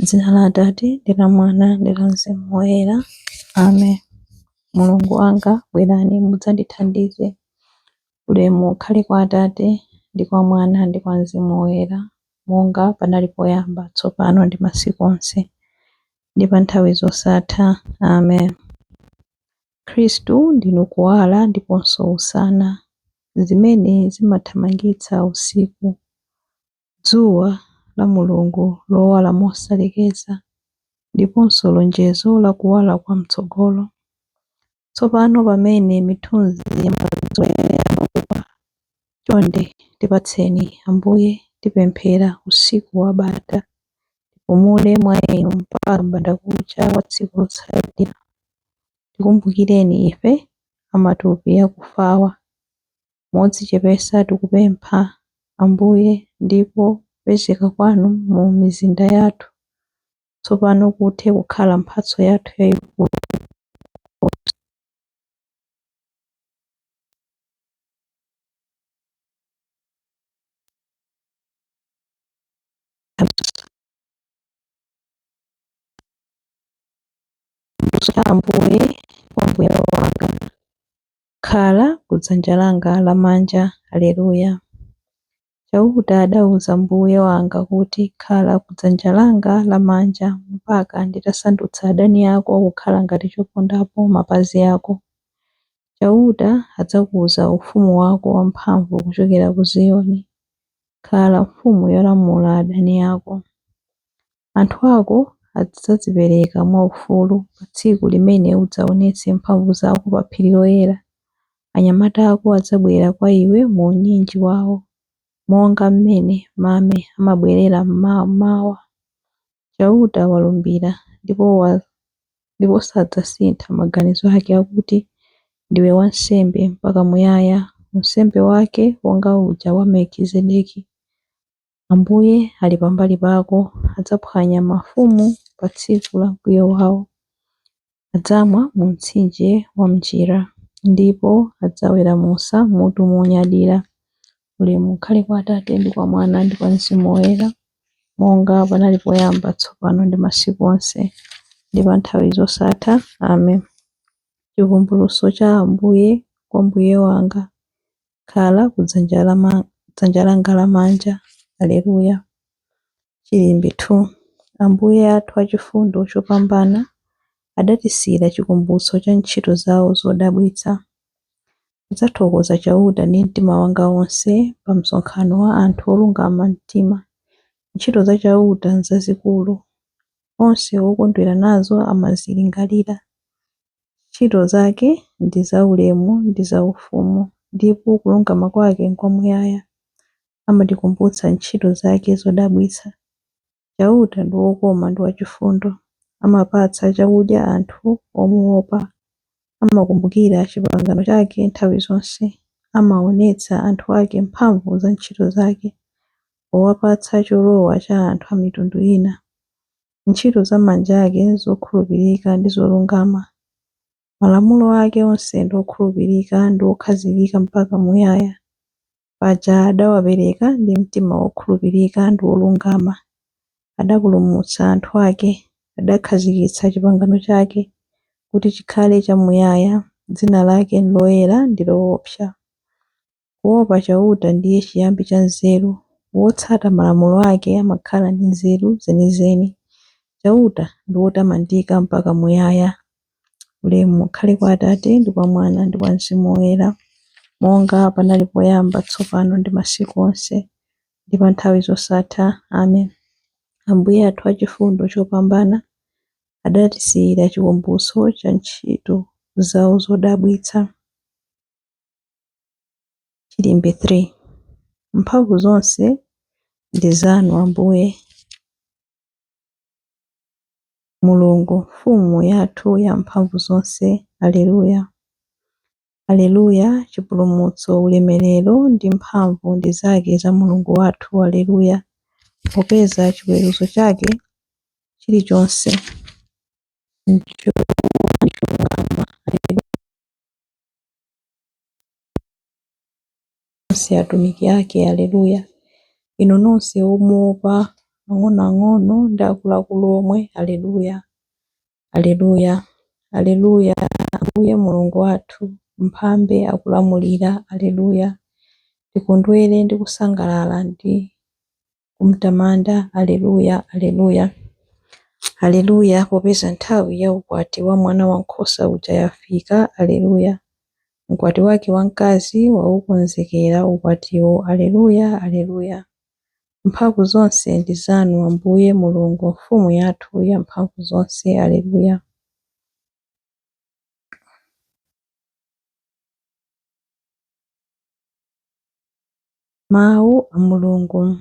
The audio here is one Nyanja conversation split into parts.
Dzina la Atate ndi la Mwana ndi la Mzimu Woyera. Amen. Mulungu wanga bwerani mudzandithandize. Ulemu ukhale kwa Atate ndi kwa Mwana ndi kwa Mzimu Woyera, monga panali poyamba, tsopano ndi masiku onse ndi pa nthawi zosatha. Amen. Khristu ndinu kuwala ndiponso usana, zimene zimathamangitsa usiku. Dzuwa la Mulungu lowala mosalekeza, ndiponso lonjezo la kuwala kwa mtsogolo. Tsopano pamene mithunzi ya madzulo yayamba, chonde tipatseni Ambuye, tipemphera usiku wabata, tipumule mwa Inu mpaka m'bandakucha wa tsiku lotsatira. Tikumbukireni ife amatupi akufawa, modzichepetsa tikupempha Ambuye, ndipo kupezeka kwanu mu mizinda yathu tsopano kuthe kukhala mphatso yathu yayikulu. Ambuye kwa mbuye wanga, khala kudzanja langa lamanja. Haleluya. Chauta adauza mbuye wanga kuti, khala kudzanja langa lamanja mpaka nditasandutsa adani ako kukhala ngati chopondapo mapazi ako. Chauta adzakuza ufumu wako wamphamvu kuchokera ku Ziyoni. Khala mfumu yolamula adani ako. Anthu ako adzadzipereka mwaufulu pa tsiku limene udzaonetse mphamvu zako pa phiri loyera. Anyamata ako adzabwera kwa iwe mu unyinji wawo, monga mmene mame amabwerera mmawa. Chauta walumbira ndipo sadzasintha maganizo ake akuti, ndiwe wansembe mpaka muyaya, unsembe wake wonga uja wa Melikizedeki. Ambuye ali pambali pako, adzaphwanya mafumu pa tsiku la mkwiyo wawo. Adzamwa mu mtsinje wa mchira, ndipo adzaweramusa mutu monyadira. Ulemu ukhale kwa Atate ndi kwa Mwana ndi kwa Mzimu Woyera, monga panali poyamba, tsopano ndi masiku onse ndi pa nthawi zosatha. Amen. Chivumbulutso cha Ambuye kwa mbuye wanga, khala kudzanja langa lamanja. Haleluya. Chilimbi 2. Ambuye athu achifundo chopambana adatisiyira chikumbutso cha ntchito zawo zodabwitsa. Ndidzathokoza chauta ndi mtima wanga wonse pa msonkhano wa anthu olungama mtima. Ntchito za chauta nzazikulu, onse okondwera nazo amazilingalira. Ntchito zake ndi zaulemu ndi zaufumu, ndipo kulungama kwake nkwamuyaya. Amatikumbutsa ntchito zake zodabwitsa. Chauta ndi wokoma ndi wachifundo, amapatsa chakudya anthu omuopa. Amakumbukira chipangano chake nthawi zonse, amaonetsa anthu ake mphamvu za ntchito zake, powapatsa cholowa cha anthu a mitundu ina. Ntchito za manja ake zokhulupirika ndi zolungama. Malamulo ake onse ndi okhulupirika ndi okhazikika mpaka muyaya. Paja adawapereka ndi mtima wokhulupirika ndi wolungama. Adapulumutsa anthu ake, adakhazikitsa chipangano chake kuti chikhale chamuyaya. Dzina lake loyera ndi loopsa. Kuopa chauta ndiye chiyambi cha nzeru, wotsata malamulo ake amakhala ndi nzeru zenizeni. Chauta ndi wotamandika mpaka muyaya. Ulemu ukhale kwa Atate ndi kwa Mwana ndi kwa Mzimu Woyera, monga panali poyamba, tsopano ndi masiku onse ndi pa nthawi zosatha. Amen. Ambuye athu achifundo chopambana adatisiyira chikumbutso cha ntchito zawo zodabwitsa. Chilimbi 3. Mphamvu zonse ndi zanu Ambuye Mulungu, mfumu yathu ya mphamvu zonse. Haleluya. Haleluya. Chipulumutso, ulemerero ndi mphamvu ndi zake za Mulungu wathu. Haleluya. Popeza chiweruzo chake chilichonse ncholungama. Nonse atumiki ake. Haleluya. Inu nonse omuopa ang'onoang'ono ndi akuluakulu omwe. Aleluya, aleluya, aleluya. Ambuye Mulungu wathu mphambe akulamulira. Aleluya, tikondwere ndi kusangalala ndi kumtamanda. Aleluya, aleluya, aleluya, popeza nthawi ya ukwati wa mwana wankhosa uja yafika. Aleluya, ukwati wake wamkazi waukonzekera ukwatiwo. Aleluya, aleluya. Mphamvu zonse ndi zanu Ambuye Mulungu, mfumu yathu ya mphamvu zonse. Aleluya. Mawu a Mulungu.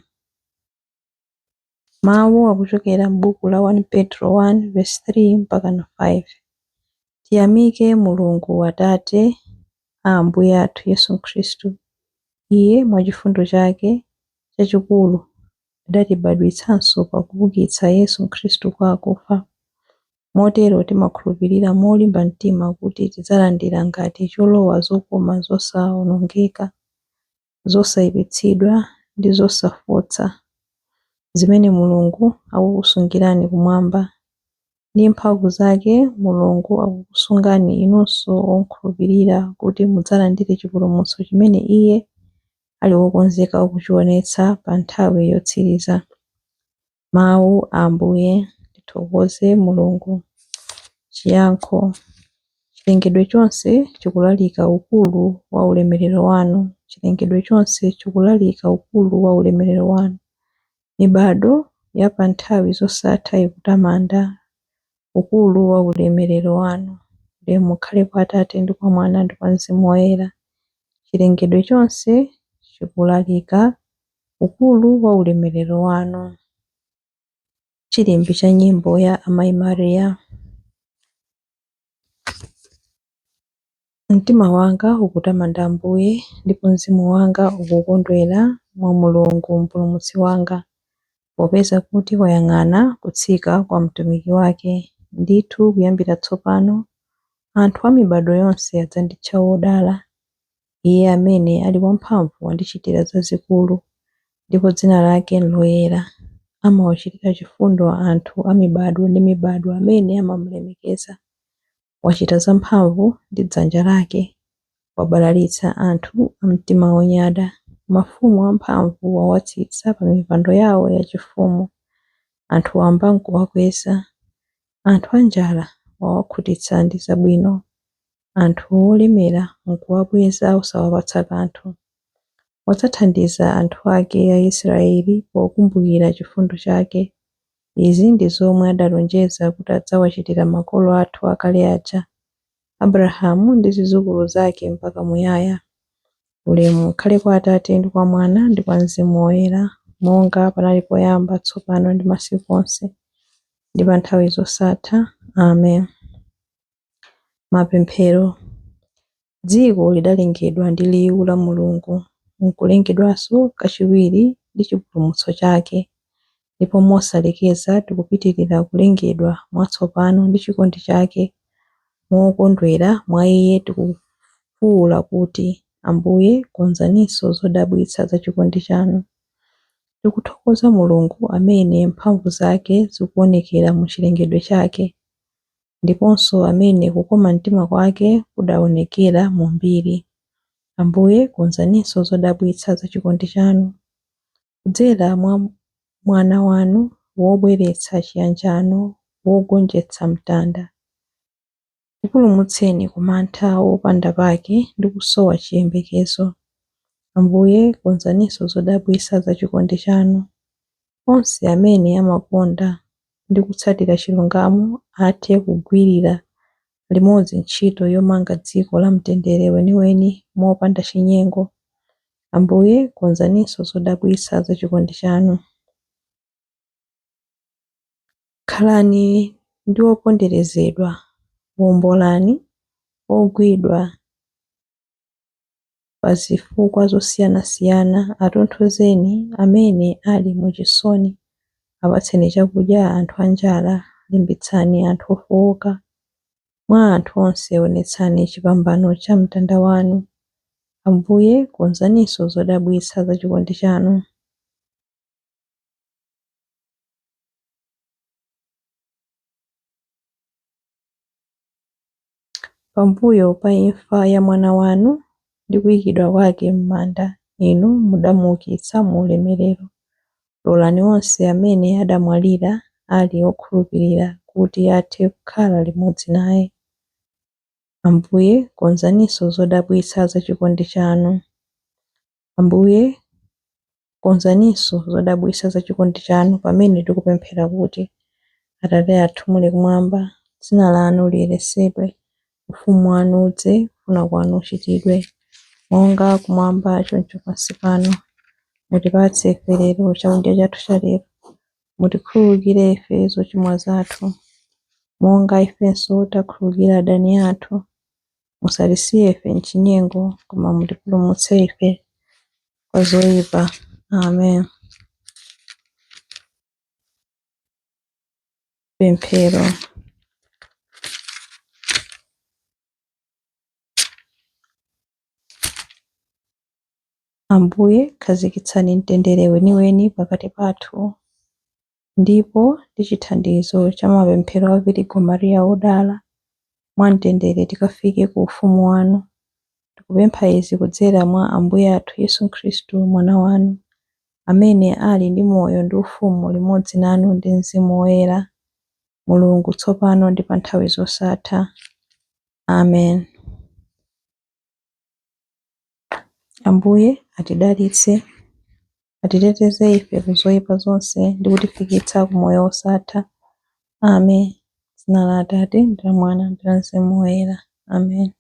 Mawu akuchokera m'buku la 1 Petro 1 verse 3 mpaka na 5. Tiyamike Mulungu Atate a Ambuye athu Yesu Khristu. Iye mwachifundo chake chachikulu adatibadwitsanso pakuukitsa Yesu Khristu kwa akufa. Motero timakhulupirira molimba mtima kuti tidzalandira ngati cholowa zokoma zosawonongeka, zosayipitsidwa ndi zosafotsa, zimene Mulungu akukusungirani kumwamba. Ndi mphamvu zake Mulungu akukusungani inunso okhulupirira kuti mudzalandire chipulumutso chimene Iye ali wokonzeka kuchionetsa pa nthawi yotsiriza. Mawu a Ambuye. Tithokoze Mulungu. Chiyankho. Chilengedwe chonse chikulalika ukulu wa ulemerero wanu. Chilengedwe chonse chikulalika ukulu wa ulemerero wanu. Mibado ya pa nthawi zosatha ikutamanda ukulu wa ulemerero wanu. Ulemu ukhale kwa Atate ndi kwa Mwana ndi kwa Mzimu Woyera. Chilengedwe chonse chikulalika ukulu wa ulemerero wanu. Chilimbi cha nyimbo ya Amayi Mariya. Mtima wanga ukutamanda Ambuye, ndipo mzimu wanga ukukondwera mwa Mulungu mpulumutsi wanga, popeza kuti wayang'ana kutsika kwa mtumiki wake. Ndithu kuyambira tsopano anthu a mibado yonse adzanditcha wodala. Iye amene ali wamphamvu wandichitira zazikulu, ndipo dzina lake loyera. Amawachitira chifundo anthu a mibado ndi mibado amene amamulemekeza. Wachita zamphamvu ndi dzanja lake, wabalalitsa anthu a mtima wonyada. Mafumu amphamvu wawatsitsa pa mipando yawo yachifumu. Anthu wamba nkuwakweza. Anthu anjala wawakhutitsa ndi zabwino. Anthu olemera nkuwabweza osawapatsa kanthu. Wadzathandiza anthu ake a Israeli pokumbukira chifundo chake. Izi ndi zomwe adalonjeza kuti adzawachitira makolo athu akale aja, Abrahamu ndi zidzukulu zake mpaka muyaya. Ulemu ukhale kwa Atate ndi kwa Mwana ndi kwa Mzimu Woyera, monga panali poyamba, tsopano ndi masiku onse, ndi pa nthawi zosatha. Amen. Mapemphero. Dziko lidalengedwa ndi liwu la Mulungu, nkulengedwanso kachiwiri ndi chipulumutso chake. Ndipo mosalekeza tikupitirira kulengedwa mwatsopano ndi chikondi chake. Mokondwera mwa Iye tikufuwula kuti, Ambuye konzaninso zodabwitsa za chikondi chanu. Tikuthokoza Mulungu amene mphamvu zake zikuonekera mu chilengedwe chake, ndiponso amene kukoma mtima kwake kudaonekera mu mbiri. Ambuye konzaninso zodabwitsa za chikondi chanu. Kudzera mwa Mwana wanu wobweretsa chiyanjano, wogonjetsa mtanda. Tipulumutseni ku mantha wopanda pake ndi kusowa chiyembekezo. Ambuye konzaninso zodabwitsa za chikondi chanu. Onse amene amakonda ndi kutsatira chilungamo athe kugwirira limodzi ntchito yomanga dziko la mtendere weniweni mopanda chinyengo. Ambuye konzaninso zodabwitsa za chikondi chanu. Khalani ndi oponderezedwa, wombolani ogwidwa pa zifukwa zosiyanasiyana, atonthozeni amene ali muchisoni, apatseni chakudya anthu anjala, limbitsani anthu ofowoka. Mwa anthu onse onetsani chipambano cha mtanda wanu. Ambuye konzaninso zodabwitsa za chikondi chanu. Pambuyo pa imfa ya mwana wanu ndi kuyikidwa kwake m'manda, inu mudamuukitsa mu ulemerero. Lolani onse amene adamwalira ali okhulupirira kuti athe kukhala limodzi naye. Ambuye, konzaninso zodabwitsa za chikondi chanu. Ambuye, konzaninso zodabwitsa za chikondi chanu pamene tikupemphera kuti: Atate athu muli kumwamba, dzina lanu liyeretsedwe, ufumu wanu udze, kufuna kwanu kuchitidwe, monga kumwamba choncho pansi pano. Mutipatse ife lero chakudya chathu cha lero. Mutikhululukire ife zochimwa zathu, monga ifenso takhululukira adani athu. Musatisiye ife m'chinyengo, koma mutipulumutse ife kwa zoyipa. Amen. Pemphero. Ambuye, khazikitsani mtendere weniweni pakati pathu, ndipo ndi chithandizo cha mapemphero a Virgo Maria wodala, mwamtendere tikafike ku ufumu wanu. Tikupempha izi kudzera mwa Ambuye athu Yesu Khristu, mwana wanu, amene ali ndi moyo ndi ufumu limodzi nanu ndi Mzimu Woyera, Mulungu tsopano ndi pa nthawi zosatha. Amen. Ambuye atidalitse, atiteteze ife ku zoyipa zonse ndi kutifikitsa ku moyo wosatha. Amen. Dzina la Atate ndi la Mwana ndi la Mzimu Woyera. Amen.